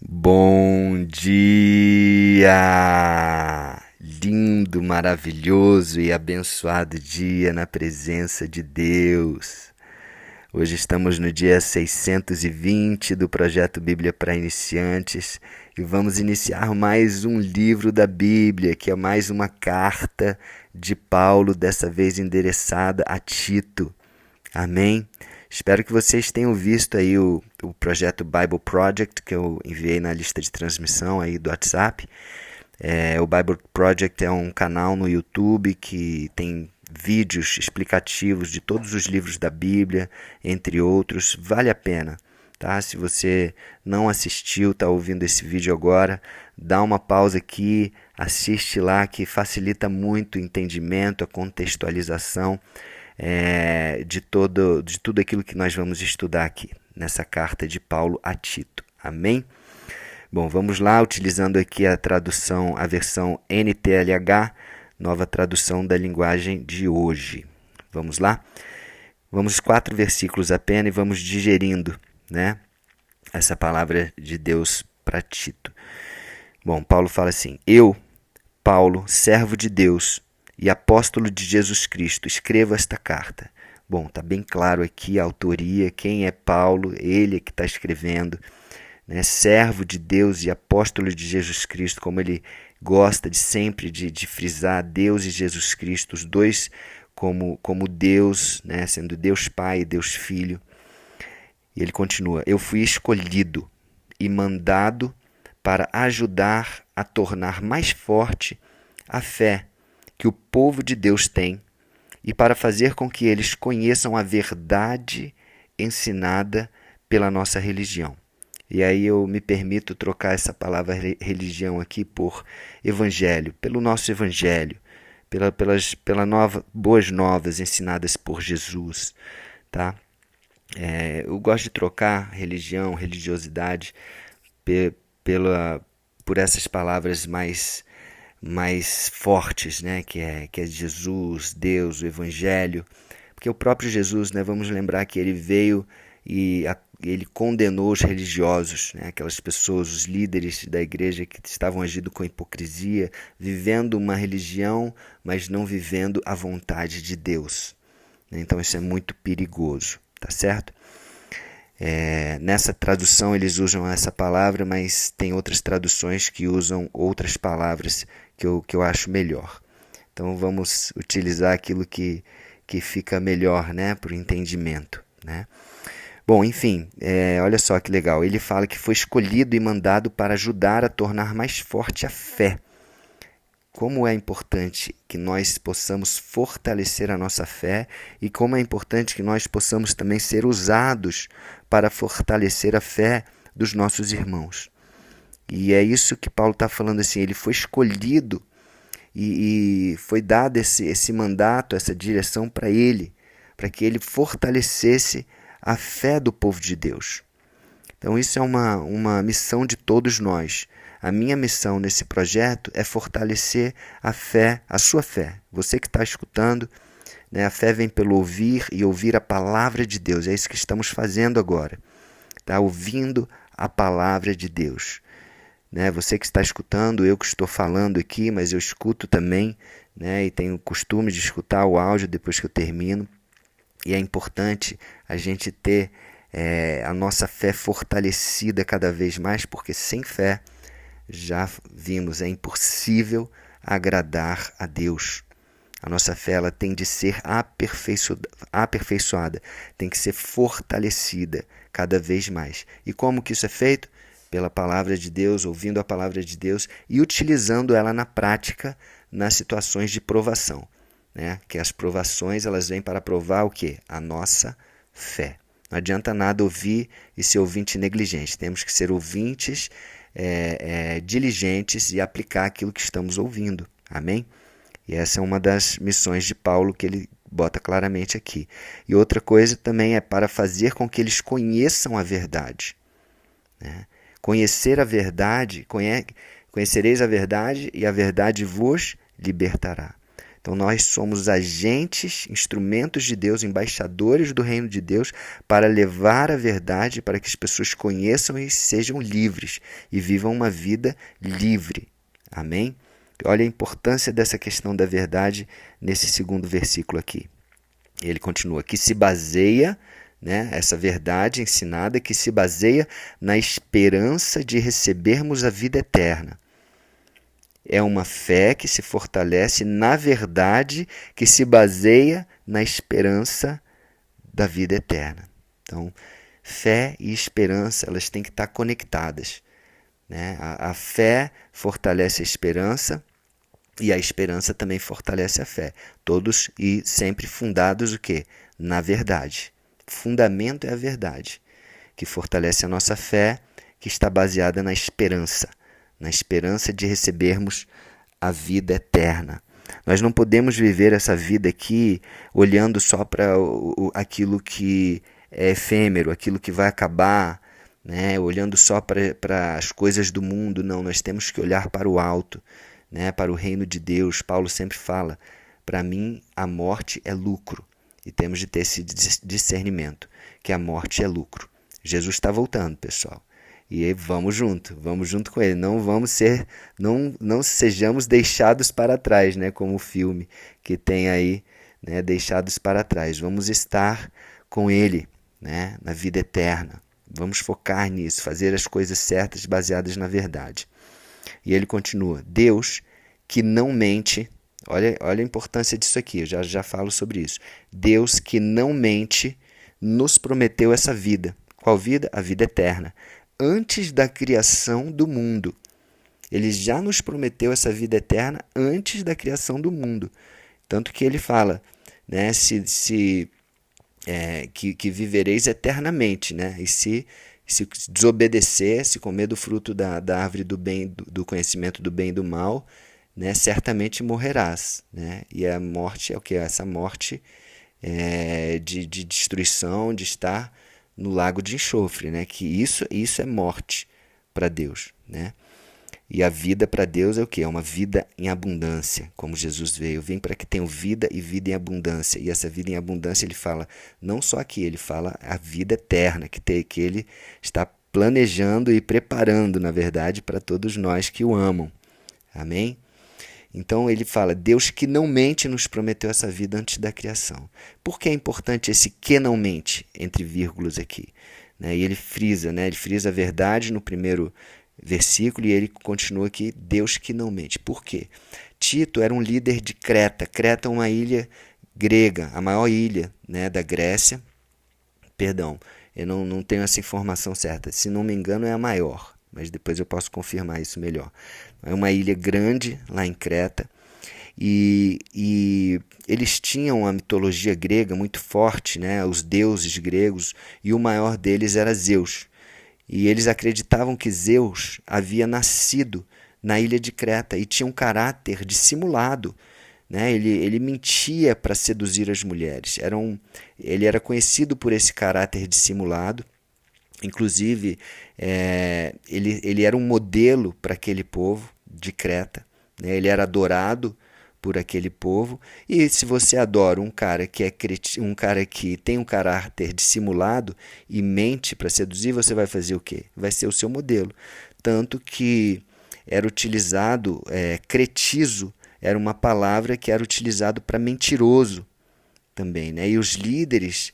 Bom dia! Lindo, maravilhoso e abençoado dia na presença de Deus. Hoje estamos no dia 620 do projeto Bíblia para Iniciantes e vamos iniciar mais um livro da Bíblia, que é mais uma carta de Paulo, dessa vez endereçada a Tito. Amém? Espero que vocês tenham visto aí o projeto Bible Project, que eu enviei na lista de transmissão aí do WhatsApp. O Bible Project é um canal no YouTube que tem vídeos explicativos de todos os livros da Bíblia, entre outros. Vale a pena, tá? Se você não assistiu, está ouvindo esse vídeo agora, dá uma pausa aqui, assiste lá, que facilita muito o entendimento, a contextualização de tudo aquilo que nós vamos estudar aqui, nessa carta de Paulo a Tito. Amém? Bom, vamos lá, utilizando aqui a tradução, a versão NTLH, nova tradução da linguagem de hoje. Vamos lá? Vamos 4 versículos apenas e vamos digerindo, né, essa palavra de Deus para Tito. Bom, Paulo fala assim: Eu, Paulo, servo de Deus e apóstolo de Jesus Cristo, escrevo esta carta. Bom, está bem claro aqui a autoria, quem é Paulo, ele é que está escrevendo, né? Servo de Deus e apóstolo de Jesus Cristo, como ele gosta de sempre de frisar, Deus e Jesus Cristo, os dois como Deus, né? Sendo Deus Pai e Deus Filho. E ele continua: Eu fui escolhido e mandado para ajudar a tornar mais forte a fé que o povo de Deus tem e para fazer com que eles conheçam a verdade ensinada pela nossa religião. E aí eu me permito trocar essa palavra religião aqui por evangelho, pelo nosso evangelho, pelas boas novas ensinadas por Jesus, tá? Eu gosto de trocar religião, religiosidade por essas palavras mais fortes, né? que é Jesus, Deus, o Evangelho. Porque o próprio Jesus, né? Vamos lembrar que ele veio e ele condenou os religiosos, né? Aquelas pessoas, os líderes da igreja que estavam agindo com hipocrisia, vivendo uma religião, mas não vivendo a vontade de Deus. Então isso é muito perigoso, tá certo? Nessa tradução eles usam essa palavra, mas tem outras traduções que usam outras palavras que eu acho melhor. Então vamos utilizar aquilo que fica melhor, né, para o entendimento, né? Bom, enfim, olha só que legal. Ele fala que foi escolhido e mandado para ajudar a tornar mais forte a fé. Como é importante que nós possamos fortalecer a nossa fé e como é importante que nós possamos também ser usados para fortalecer a fé dos nossos irmãos. E é isso que Paulo está falando assim, ele foi escolhido e foi dado esse mandato, essa direção para ele, para que ele fortalecesse a fé do povo de Deus. Então isso é uma missão de todos nós. A minha missão nesse projeto é fortalecer a fé, a sua fé. Você que está escutando, né, a fé vem pelo ouvir e ouvir a palavra de Deus. É isso que estamos fazendo agora. Tá? Ouvindo a palavra de Deus. Né? Você que está escutando, eu que estou falando aqui, mas eu escuto também, né, e tenho o costume de escutar o áudio depois que eu termino. E é importante a gente ter a nossa fé fortalecida cada vez mais, porque sem fé, já vimos, é impossível agradar a Deus. A nossa fé ela tem de ser aperfeiçoada, tem que ser fortalecida cada vez mais. E como que isso é feito? Pela palavra de Deus, ouvindo a palavra de Deus e utilizando ela na prática nas situações de provação. Né? Que as provações elas vêm para provar o quê? A nossa fé. Não adianta nada ouvir e ser ouvinte negligente. Temos que ser ouvintes diligentes e aplicar aquilo que estamos ouvindo. Amém? E essa é uma das missões de Paulo que ele bota claramente aqui. E outra coisa também é para fazer com que eles conheçam a verdade. Né? Conhecer a verdade, conhecereis a verdade e a verdade vos libertará. Então nós somos agentes, instrumentos de Deus, embaixadores do reino de Deus para levar a verdade, para que as pessoas conheçam e sejam livres e vivam uma vida livre. Amém? Olha a importância dessa questão da verdade nesse segundo versículo aqui. Ele continua, que se baseia, né, essa verdade ensinada, que se baseia na esperança de recebermos a vida eterna. É uma fé que se fortalece na verdade, que se baseia na esperança da vida eterna. Então, fé e esperança, elas têm que estar conectadas, né? A fé fortalece a esperança e a esperança também fortalece a fé. Todos e sempre fundados o quê? Na verdade. O fundamento é a verdade, que fortalece a nossa fé, que está baseada na esperança de recebermos a vida eterna. Nós não podemos viver essa vida aqui olhando só para aquilo que é efêmero, aquilo que vai acabar, né? Olhando só para as coisas do mundo. Não, nós temos que olhar para o alto, né? Para o reino de Deus. Paulo sempre fala, para mim a morte é lucro. E temos de ter esse discernimento, que a morte é lucro. Jesus está voltando, pessoal. E aí vamos junto com ele. Não sejamos deixados para trás, né? Como o filme que tem aí, né? Deixados para trás. Vamos estar com ele, né? Na vida eterna. Vamos focar nisso, fazer as coisas certas baseadas na verdade. E ele continua, Deus que não mente, olha a importância disso aqui, eu já falo sobre isso. Deus que não mente nos prometeu essa vida. Qual vida? A vida eterna. Antes da criação do mundo. Ele já nos prometeu essa vida eterna antes da criação do mundo. Tanto que ele fala, né, que vivereis eternamente, né? E se desobedecer, se comer do fruto da árvore do bem, do conhecimento do bem e do mal, né, certamente morrerás, né? E a morte é o que? Essa morte de destruição, de estar no lago de enxofre, né? Que isso é morte para Deus, né? E a vida para Deus é o quê? É uma vida em abundância, como Jesus veio. Vem para que tenham vida e vida em abundância. E essa vida em abundância ele fala, não só aqui, ele fala a vida eterna, que ele está planejando e preparando, na verdade, para todos nós que o amam. Amém? Então ele fala, Deus que não mente nos prometeu essa vida antes da criação. Por que é importante esse que não mente, entre vírgulas aqui? E ele frisa a verdade no primeiro versículo e ele continua aqui, Deus que não mente. Por quê? Tito era um líder de Creta. Creta é uma ilha grega, a maior ilha, né, da Grécia. Perdão, eu não tenho essa informação certa. Se não me engano é a maior, mas depois eu posso confirmar isso melhor. É uma ilha grande lá em Creta e eles tinham uma mitologia grega muito forte, né? Os deuses gregos, e o maior deles era Zeus. E eles acreditavam que Zeus havia nascido na ilha de Creta e tinha um caráter dissimulado, né? Ele mentia para seduzir as mulheres. Ele era conhecido por esse caráter dissimulado. Inclusive, ele era um modelo para aquele povo de Creta, né? Ele era adorado por aquele povo. E se você adora um cara que tem um caráter dissimulado e mente para seduzir, você vai fazer o quê? Vai ser o seu modelo. Tanto que era utilizado, cretizo, era uma palavra que era utilizado para mentiroso também, né? E os líderes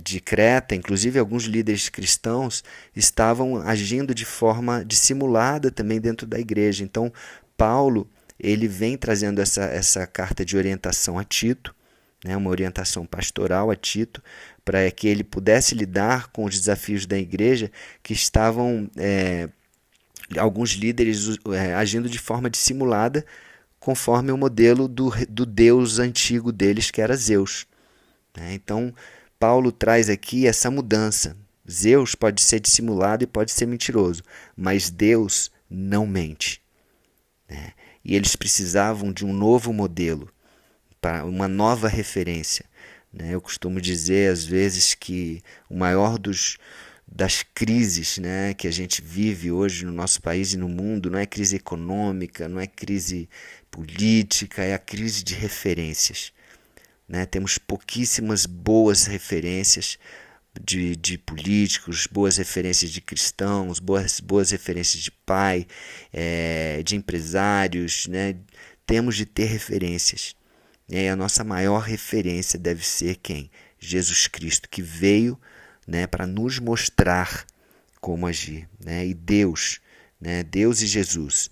de Creta, inclusive alguns líderes cristãos, estavam agindo de forma dissimulada também dentro da igreja. Então, Paulo ele vem trazendo essa carta de orientação a Tito, né, uma orientação pastoral a Tito, para que ele pudesse lidar com os desafios da igreja que estavam, alguns líderes agindo de forma dissimulada, conforme o modelo do deus antigo deles, que era Zeus. Então, Paulo traz aqui essa mudança. Zeus pode ser dissimulado e pode ser mentiroso, mas Deus não mente. E eles precisavam de um novo modelo, para uma nova referência. Eu costumo dizer, às vezes, que o maior dos das crises, né, que a gente vive hoje no nosso país e no mundo. Não é crise econômica, não é crise política, é a crise de referências, né? Temos pouquíssimas boas referências de políticos, boas referências de cristãos, boas referências de pai, de empresários, né? Temos de ter referências. E a nossa maior referência deve ser quem? Jesus Cristo, que veio, né, para nos mostrar como agir, né? E Deus, né, Deus e Jesus,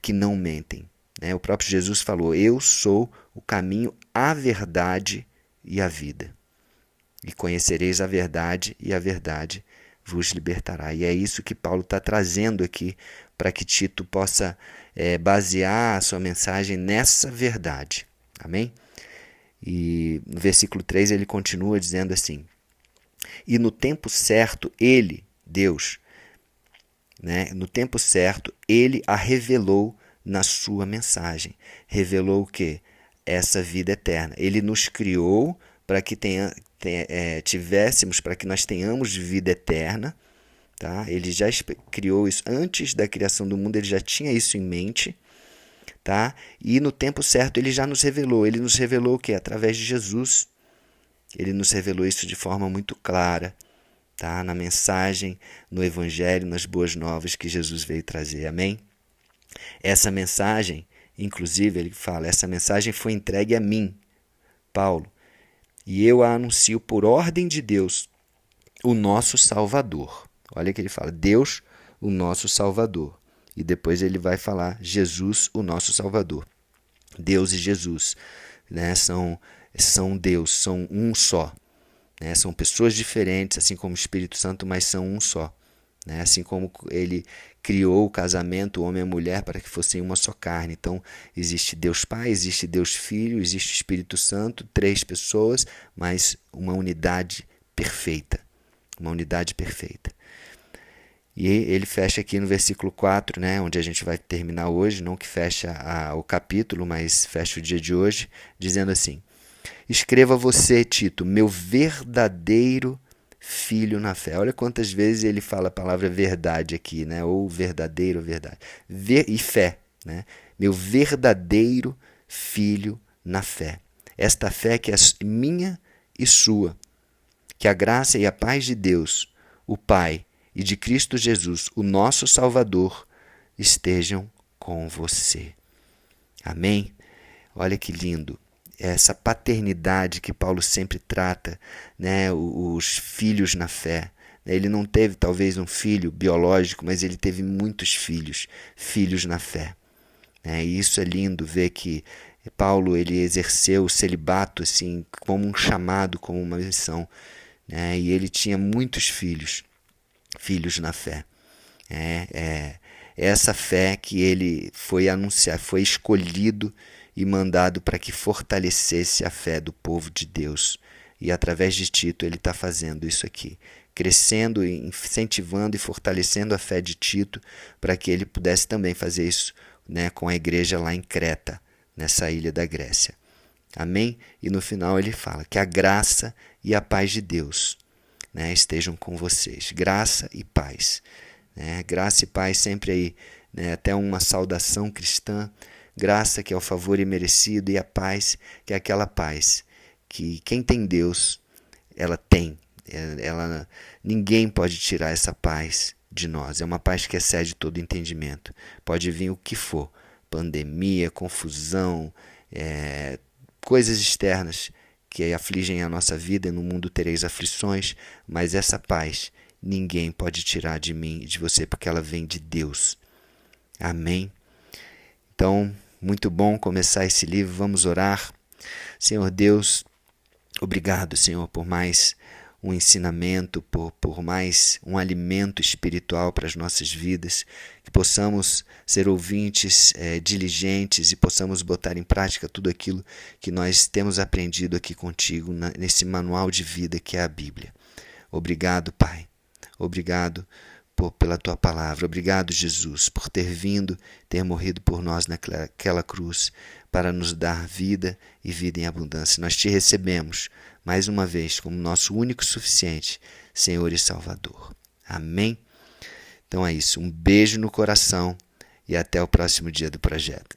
que não mentem, né? O próprio Jesus falou: eu sou o caminho, a verdade e a vida. E conhecereis a verdade, e a verdade vos libertará. E é isso que Paulo está trazendo aqui, para que Tito possa basear a sua mensagem nessa verdade. Amém? E no versículo 3 ele continua dizendo assim: e no tempo certo ele, Deus, né, no tempo certo ele a revelou na sua mensagem. Revelou o quê? Essa vida eterna. Ele nos criou para que tivéssemos, para que nós tenhamos vida eterna. Tá? Ele já criou isso antes da criação do mundo, ele já tinha isso em mente. Tá? E no tempo certo ele já nos revelou. Ele nos revelou o quê? Através de Jesus. Ele nos revelou isso de forma muito clara, tá? Na mensagem, no Evangelho, nas boas novas que Jesus veio trazer. Amém? Essa mensagem, inclusive, ele fala, essa mensagem foi entregue a mim, Paulo, e eu a anuncio por ordem de Deus, o nosso Salvador. Olha que ele fala, Deus, o nosso Salvador. E depois ele vai falar, Jesus, o nosso Salvador. Deus e Jesus, né, são Deus, são um só. Né? São pessoas diferentes, assim como o Espírito Santo, mas são um só. Né? Assim como ele criou o casamento, o homem e a mulher, para que fossem uma só carne. Então, existe Deus Pai, existe Deus Filho, existe o Espírito Santo, 3 pessoas, mas uma unidade perfeita. Uma unidade perfeita. E ele fecha aqui no versículo 4, né, onde a gente vai terminar hoje, não que fecha o capítulo, mas fecha o dia de hoje, dizendo assim: escreva você, Tito, meu verdadeiro filho na fé. Olha quantas vezes ele fala a palavra verdade aqui, né? Ou verdadeiro, verdade. E fé, né? Meu verdadeiro filho na fé. Esta fé que é minha e sua. Que a graça e a paz de Deus, o Pai, e de Cristo Jesus, o nosso Salvador, estejam com você. Amém? Olha que lindo. Essa paternidade que Paulo sempre trata, né? Os filhos na fé. Ele não teve talvez um filho biológico, mas ele teve muitos filhos na fé. E isso é lindo, ver que Paulo ele exerceu o celibato assim, como um chamado, como uma missão. E ele tinha muitos filhos na fé. Essa fé que ele foi anunciar, foi escolhido e mandado para que fortalecesse a fé do povo de Deus. E através de Tito ele está fazendo isso aqui, crescendo, incentivando e fortalecendo a fé de Tito, para que ele pudesse também fazer isso, né, com a igreja lá em Creta, nessa ilha da Grécia. Amém? E no final ele fala que a graça e a paz de Deus, né, estejam com vocês. Graça e paz. Graça e paz sempre aí, né, até uma saudação cristã. Graça, que é o favor imerecido, e a paz, que é aquela paz que quem tem Deus, ela tem. Ninguém pode tirar essa paz de nós. É uma paz que excede todo entendimento. Pode vir o que for, pandemia, confusão, coisas externas que afligem a nossa vida. No mundo tereis aflições, mas essa paz ninguém pode tirar de mim e de você, porque ela vem de Deus. Amém? Então, muito bom começar esse livro. Vamos orar. Senhor Deus, obrigado, Senhor, por mais um ensinamento, por mais um alimento espiritual para as nossas vidas, que possamos ser ouvintes diligentes e possamos botar em prática tudo aquilo que nós temos aprendido aqui contigo, nesse manual de vida que é a Bíblia. Obrigado, Pai. Obrigado pela tua palavra. Obrigado, Jesus, por ter vindo, ter morrido por nós naquela cruz, para nos dar vida e vida em abundância. Nós te recebemos mais uma vez como nosso único e suficiente Senhor e Salvador. Amém? Então é isso. Um beijo no coração e até o próximo dia do projeto.